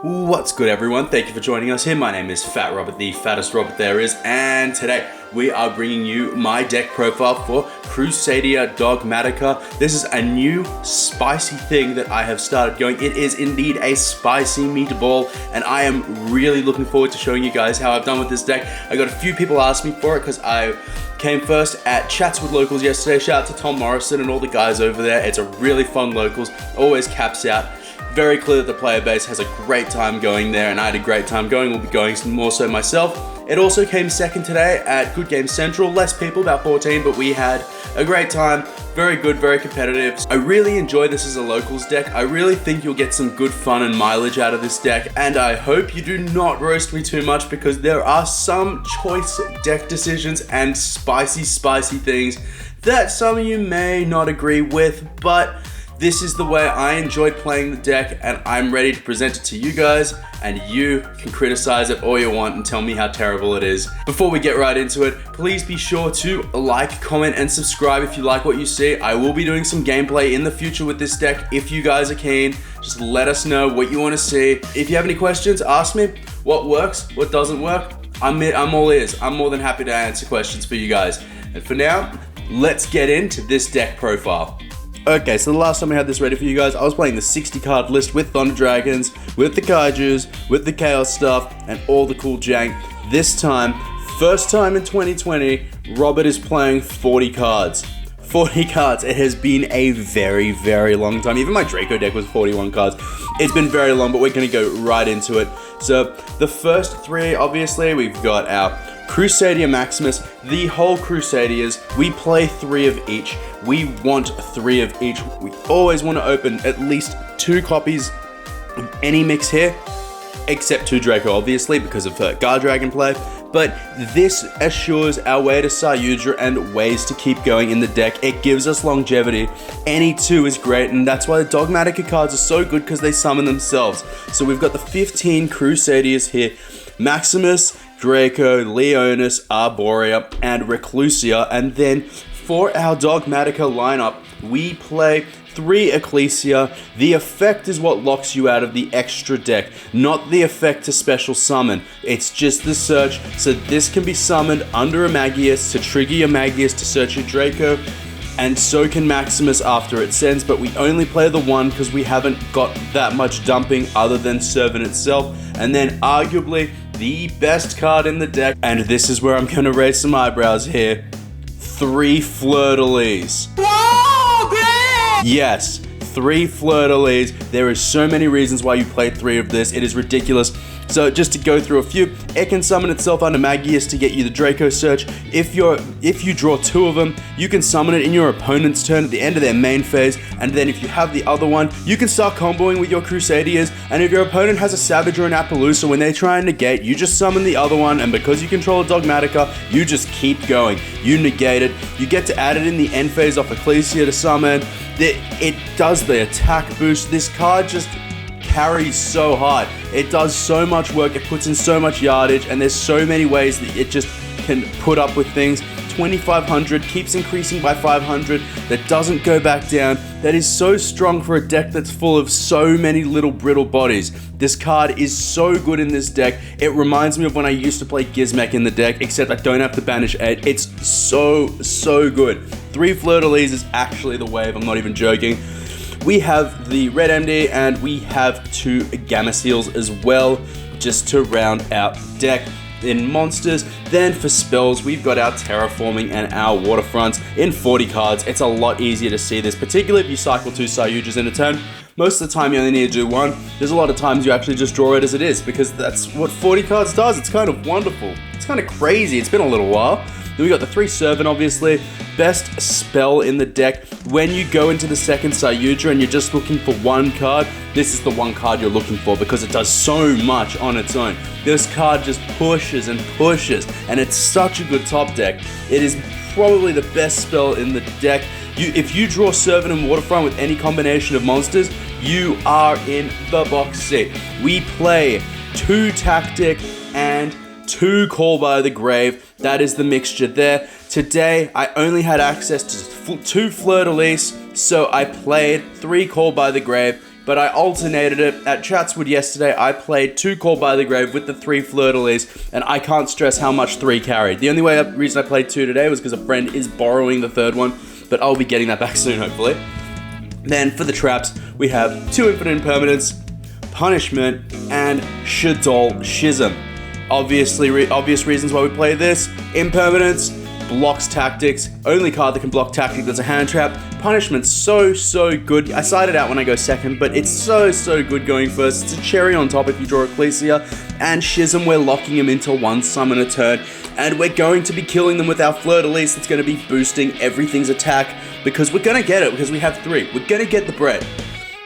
What's good, everyone? Thank you for joining us here. My name is Fat Robert, the fattest Robert there is, and today we are bringing you my deck profile for Crusadia Dogmatika. This is a new spicy thing that I have started going. It is indeed a spicy meatball, and I am really looking forward to showing you guys how I've done with this deck. I got a few people ask me for it because I came first at Chats with Locals yesterday. Shout out to Tom Morrison and all the guys over there. It's a really fun locals, always caps out. Very clear that the player base has a great time going there, and I had a great time going. We'll be going more so myself. It also came second today at Good Game Central. Less people, about 14, but we had a great time. Very good, very competitive. I really enjoy this as a locals deck. I really think you'll get some good fun and mileage out of this deck, and I hope you do not roast me too much because there are some choice deck decisions and spicy things that some of you may not agree with, but this is the way I enjoyed playing the deck, and I'm ready to present it to you guys, and you can criticize it all you want and tell me how terrible it is. Before we get right into it, please be sure to like, comment, and subscribe if you like what you see. I will be doing some gameplay in the future with this deck. If you guys are keen, just let us know what you want to see. If you have any questions, ask me. What works, what doesn't work, I'm all ears. I'm more than happy to answer questions for you guys. And for now, let's get into this deck profile. Okay, so the last time I had this ready for you guys, I was playing the 60 card list with Thunder Dragons, with the Kaijus, with the Chaos stuff, and all the cool jank. This time, first time in 2020, Robert is playing 40 cards. 40 cards. It has been a very, very long time. Even my Draco deck was 41 cards. It's been very long, but we're going to go right into it. So, the first three, obviously, we've got our Crusadia Maximus, the whole Crusadias. We play 3 of each. We want 3 of each. We always want to open at least 2 copies of any mix here, except 2 Draco, obviously, because of Guard Dragon play. But this assures our way to Sayudra and ways to keep going in the deck. It gives us longevity. Any 2 is great, and that's why the Dogmatika cards are so good, because they summon themselves. So we've got the 15 Crusadias here. Maximus, Draco, Leonis, Arborea, and Reclusia. And then for our Dogmatika lineup, we play 3 Ecclesia. The effect is what locks you out of the extra deck, not the effect to special summon. It's just the search, so this can be summoned under a Magius to trigger your Magius to search your Draco, and so can Maximus after it sends, but we only play the 1 because we haven't got that much dumping other than Servant itself. And then arguably the best card in the deck, and this is where I'm going to raise some eyebrows here, 3 Fleur-de-Lis. Yes, 3 Fleur-de-Lis. There is so many reasons why you play 3 of this. It is ridiculous. So just to go through a few, it can summon itself under Magius to get you the Draco search. If you draw 2 of them, you can summon it in your opponent's turn at the end of their main phase, and then if you have the other one, you can start comboing with your Crusadias, and if your opponent has a Savage or an Appaloosa, when they try and negate, you just summon the other one, and because you control a Dogmatika, you just keep going. You negate it, you get to add it in the end phase off Ecclesia to summon. It does the attack boost. This card just carries so hard. It does so much work, it puts in so much yardage, and there's so many ways that it just can put up with things. 2500 keeps increasing by 500. That doesn't go back down. That is so strong for a deck that's full of so many little brittle bodies. This card is so good in this deck. It reminds me of when I used to play Gizmek in the deck, except I don't have to banish 8. It's so good. 3 Fleur-de-Lis is actually the wave, I'm not even joking. We have the Red MD, and we have 2 Gamma Seals as well, just to round out the deck. In monsters, then for spells, we've got our Terraforming and our Waterfronts in 40 cards. It's a lot easier to see this, particularly if you cycle 2 Sayudras in a turn. Most of the time you only need to do 1. There's a lot of times you actually just draw it as it is, because that's what 40 cards does. It's kind of wonderful. It's kind of crazy. It's been a little while. Then we got the 3 Servant, obviously. Best spell in the deck. When you go into the second Sayudra and you're just looking for 1 card, this is the 1 card you're looking for because it does so much on its own. This card just pushes and pushes, and it's such a good top deck. It is probably the best spell in the deck. If you draw Servant and Waterfront with any combination of monsters, you are in the box seat. We play 2 Tactic and 2 Call by the Grave. That is the mixture there. Today, I only had access to 2 Fleur-de-Lis, so I played 3 Call by the Grave, but I alternated it. At Chatswood yesterday, I played 2 Called by the Grave with the 3 Fleur-de-Lis, and I can't stress how much 3 carried. The only reason I played 2 today was because a friend is borrowing the 3rd one, but I'll be getting that back soon, hopefully. Then for the traps, we have 2 Infinite Impermanence, Punishment, and Shadol Schism. Obvious reasons why we play this. Impermanence blocks tactics. Only card that can block tactic that's a hand trap. Punishment's so good. I side it out when I go second, but it's so good going first. It's a cherry on top if you draw Ecclesia. And Schism, we're locking him into 1 summon a turn. And we're going to be killing them with our Fleur-de-Lis. It's going to be boosting everything's attack because we're going to get it because we have 3. We're going to get the bread.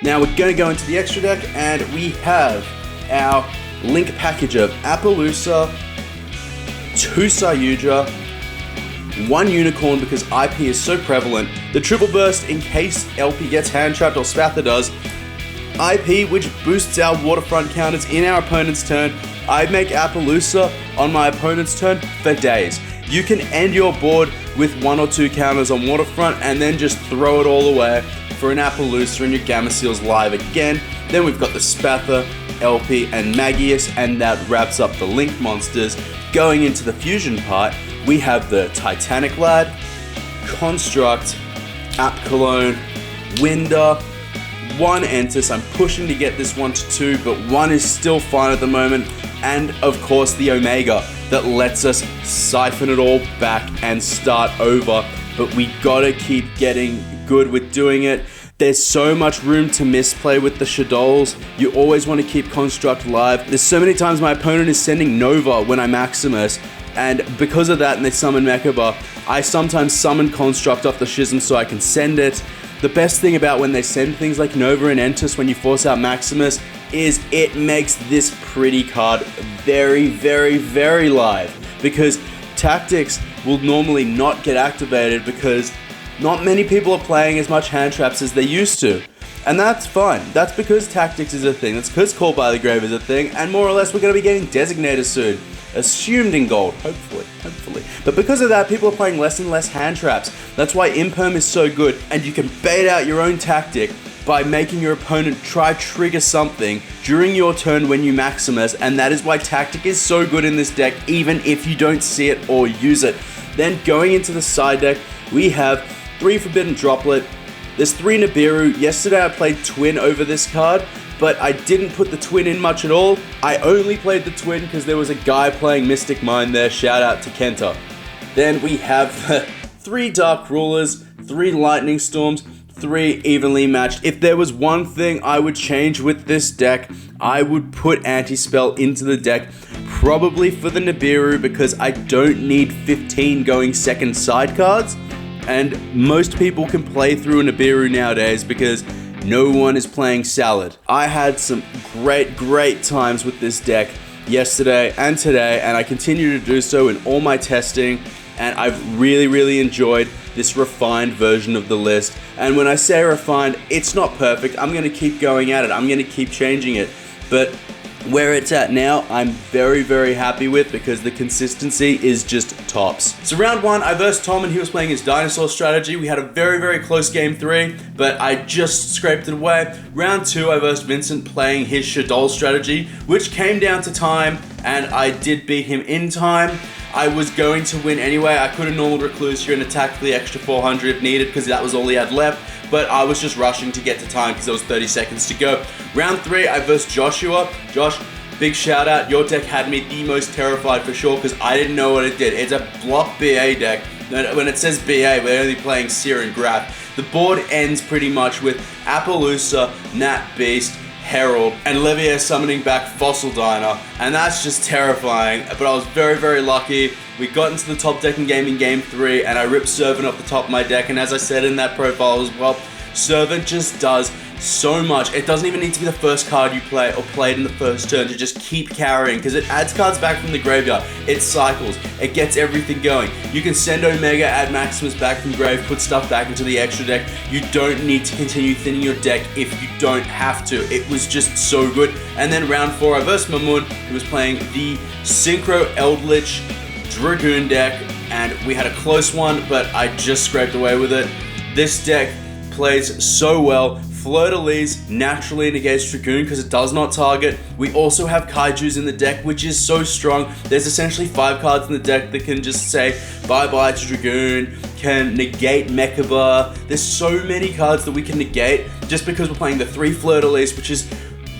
Now we're going to go into the extra deck and we have our Link package of Appaloosa, 2 Sayuja, 1 Unicorn because IP is so prevalent, the Triple Burst in case LP gets hand trapped or Spatha does, IP which boosts our waterfront counters in our opponent's turn. I make Appaloosa on my opponent's turn for days. You can end your board with 1 or 2 counters on waterfront and then just throw it all away for an Appaloosa and your Gamma-Seal's live again. Then we've got the Spatha, LP, and Magius, and that wraps up the Link monsters. Going into the fusion part, we have the Titanic Lad, Construct, App Cologne, Winder, 1 Entis. I'm pushing to get this one to 2, but 1 is still fine at the moment. And of course the Omega that lets us siphon it all back and start over. But we gotta keep getting good with doing it. There's so much room to misplay with the Shadols. You always want to keep Construct live. There's so many times my opponent is sending Nova when I Maximus, and because of that and they summon Mechaba, I sometimes summon Construct off the Schism so I can send it. The best thing about when they send things like Nova and Entis when you force out Maximus is it makes this pretty card very live, because Tactics will normally not get activated because not many people are playing as much hand traps as they used to. And that's fine. That's because Tactics is a thing. That's because Called by the Grave is a thing. And more or less, we're going to be getting Designator soon. Assumed in gold. Hopefully. But because of that, people are playing less and less hand traps. That's why Imperm is so good. And you can bait out your own tactic by making your opponent try trigger something during your turn when you Maximus. And that is why Tactic is so good in this deck, even if you don't see it or use it. Then going into the side deck, we have 3 Forbidden Droplet. There's 3 Nibiru. Yesterday I played Twin over this card, but I didn't put the Twin in much at all. I only played the Twin because there was a guy playing Mystic Mind there. Shout out to Kenta. Then we have 3 Dark Rulers, 3 Lightning Storms, 3 evenly matched. If there was one thing I would change with this deck, I would put Anti-Spell into the deck, probably for the Nibiru, because I don't need 15 going second side cards. And most people can play through a Nibiru nowadays because no one is playing Salad. I had some great times with this deck yesterday and today, and I continue to do so in all my testing, and I've really enjoyed this refined version of the list. And when I say refined, it's not perfect. I'm going to keep going at it. I'm going to keep changing it. But where it's at now, I'm very happy with, because the consistency is just tops. So round 1, I versed Tom and he was playing his dinosaur strategy. We had a very close game 3, but I just scraped it away. Round 2, I versed Vincent playing his Shadol strategy, which came down to time, and I did beat him in time. I was going to win anyway. I could have normal Recluse here and attacked for the extra 400 if needed, because that was all he had left. But I was just rushing to get to time because there was 30 seconds to go. Round 3, I versed Joshua. Josh, big shout out. Your deck had me the most terrified for sure, because I didn't know what it did. It's a block BA deck. When it says BA, we're only playing Seer and Graph. The board ends pretty much with Appaloosa, Nat Beast, Herald, and Levier summoning back Fossil Diner, and that's just terrifying. But I was very lucky. We got into the top deck in game 3, and I ripped Servant off the top of my deck, and as I said in that profile as well, Servant just does so much. It doesn't even need to be the first card you play or played in the first turn to just keep carrying, because it adds cards back from the graveyard. It cycles. It gets everything going. You can send Omega, add Maximus back from grave, put stuff back into the extra deck. You don't need to continue thinning your deck if you don't have to. It was just so good. And then round 4, I versed Mamun, who was playing the Synchro Eldritch Dragoon deck, and we had a close one, but I just scraped away with it. This deck plays so well Fleur-de-Lis naturally negates Dragoon because it does not target. We also have Kaijus in the deck, which is so strong. There's essentially 5 cards in the deck that can just say bye-bye to Dragoon, can negate Mechaba. There's so many cards that we can negate just because we're playing the 3 Fleur-de-Lis, which is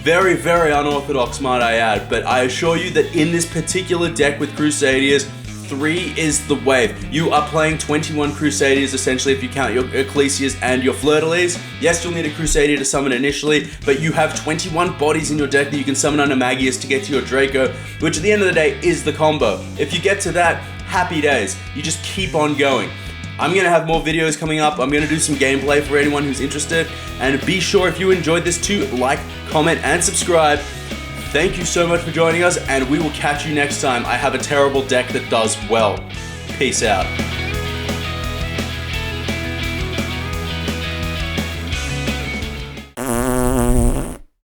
very, very unorthodox, might I add. But I assure you that in this particular deck with Crusadias, 3 is the wave. You are playing 21 Crusadias essentially if you count your Ecclesias and your Fleur-de-Lis. Yes, you'll need a Crusadia to summon initially, but you have 21 bodies in your deck that you can summon under Magius to get to your Draco, which at the end of the day is the combo. If you get to that, happy days. You just keep on going. I'm going to have more videos coming up. I'm going to do some gameplay for anyone who's interested. And be sure if you enjoyed this to like, comment, and subscribe. Thank you so much for joining us, and we will catch you next time. I have a terrible deck that does well. Peace out.